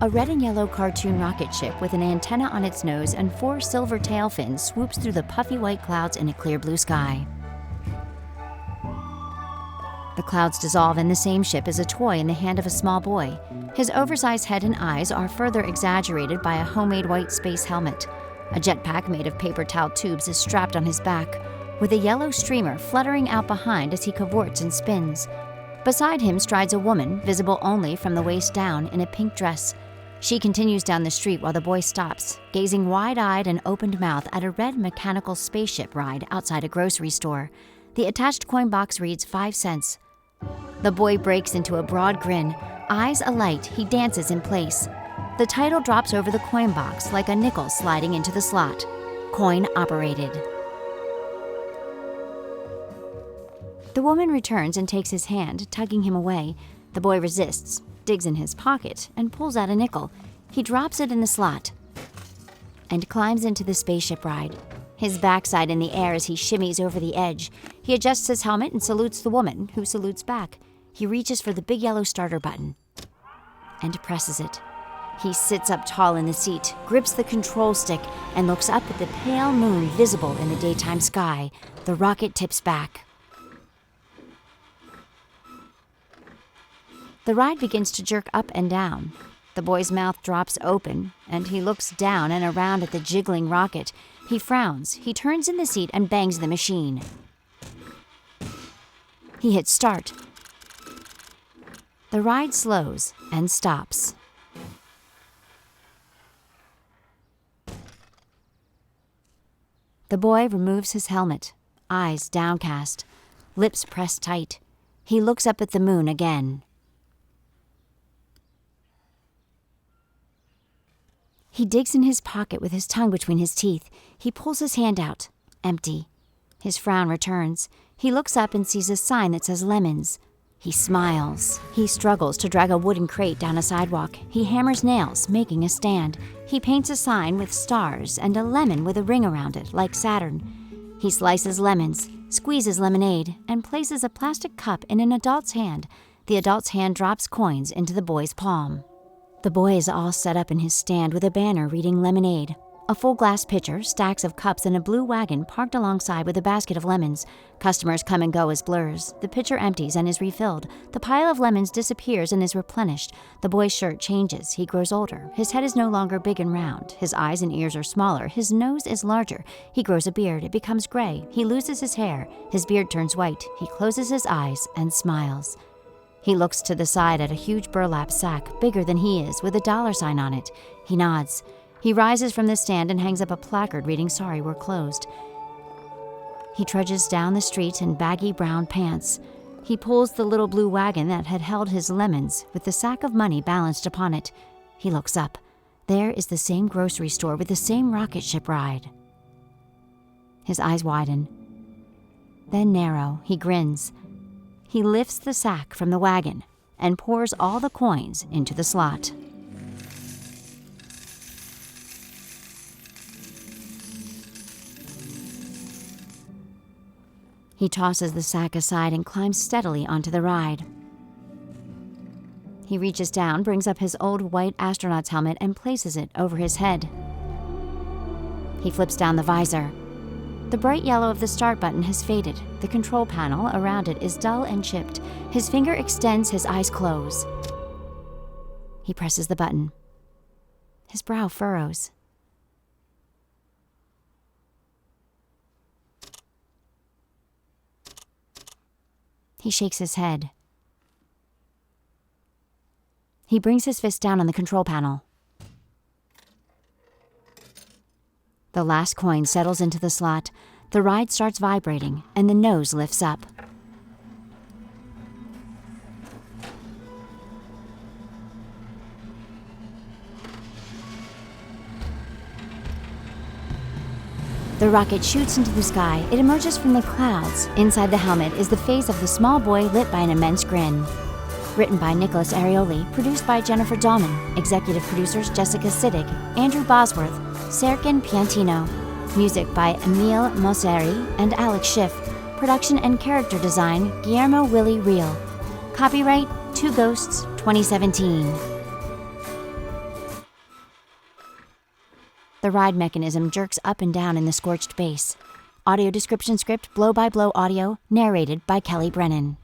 A red and yellow cartoon rocket ship with an antenna on its nose and 4 silver tail fins swoops through the puffy white clouds in a clear blue sky. The clouds dissolve and the same ship is a toy in the hand of a small boy. His oversized head and eyes are further exaggerated by a homemade white space helmet. A jetpack made of paper towel tubes is strapped on his back, with a yellow streamer fluttering out behind as he cavorts and spins. Beside him strides a woman, visible only from the waist down, in a pink dress. She continues down the street while the boy stops, gazing wide-eyed and opened mouth at a red mechanical spaceship ride outside a grocery store. The attached coin box reads 5 cents. The boy breaks into a broad grin. Eyes alight, he dances in place. The title drops over the coin box like a nickel sliding into the slot. Coin operated. The woman returns and takes his hand, tugging him away. The boy resists, digs in his pocket, and pulls out a nickel. He drops it in the slot and climbs into the spaceship ride, his backside in the air as he shimmies over the edge. He adjusts his helmet and salutes the woman, who salutes back. He reaches for the big yellow starter button and presses it. He sits up tall in the seat, grips the control stick, and looks up at the pale moon visible in the daytime sky. The rocket tips back. The ride begins to jerk up and down. The boy's mouth drops open, and he looks down and around at the jiggling rocket. He frowns, he turns in the seat and bangs the machine. He hits start. The ride slows and stops. The boy removes his helmet, eyes downcast, lips pressed tight. He looks up at the moon again. He digs in his pocket with his tongue between his teeth. He pulls his hand out. Empty. His frown returns. He looks up and sees a sign that says lemons. He smiles. He struggles to drag a wooden crate down a sidewalk. He hammers nails, making a stand. He paints a sign with stars and a lemon with a ring around it, like Saturn. He slices lemons, squeezes lemonade, and places a plastic cup in an adult's hand. The adult's hand drops coins into the boy's palm. The boy is all set up in his stand with a banner reading lemonade. A full glass pitcher, stacks of cups, and a blue wagon parked alongside with a basket of lemons. Customers come and go as blurs. The pitcher empties and is refilled. The pile of lemons disappears and is replenished. The boy's shirt changes. He grows older. His head is no longer big and round. His eyes and ears are smaller. His nose is larger. He grows a beard. It becomes gray. He loses his hair. His beard turns white. He closes his eyes and smiles. He looks to the side at a huge burlap sack, bigger than he is, with a dollar sign on it. He nods. He rises from the stand and hangs up a placard reading, "Sorry, we're closed." He trudges down the street in baggy brown pants. He pulls the little blue wagon that had held his lemons, with the sack of money balanced upon it. He looks up. There is the same grocery store with the same rocket ship ride. His eyes widen, then narrow. He grins. He lifts the sack from the wagon and pours all the coins into the slot. He tosses the sack aside and climbs steadily onto the ride. He reaches down, brings up his old white astronaut's helmet, and places it over his head. He flips down the visor. The bright yellow of the start button has faded. The control panel around it is dull and chipped. His finger extends, his eyes close. He presses the button. His brow furrows. He shakes his head. He brings his fist down on the control panel. The last coin settles into the slot. The ride starts vibrating, and the nose lifts up. The rocket shoots into the sky. It emerges from the clouds. Inside the helmet is the face of the small boy lit by an immense grin. Written by Nicholas Arioli, produced by Jennifer Dahlman, executive producers Jessica Siddig, Andrew Bosworth, Serkin Piantino. Music by Emile Mosseri and Alex Schiff. Production and character design, Guillermo Willie Real. Copyright, Two Ghosts, 2017. The ride mechanism jerks up and down in the scorched base. Audio description script, blow-by-blow audio, narrated by Kelly Brennan.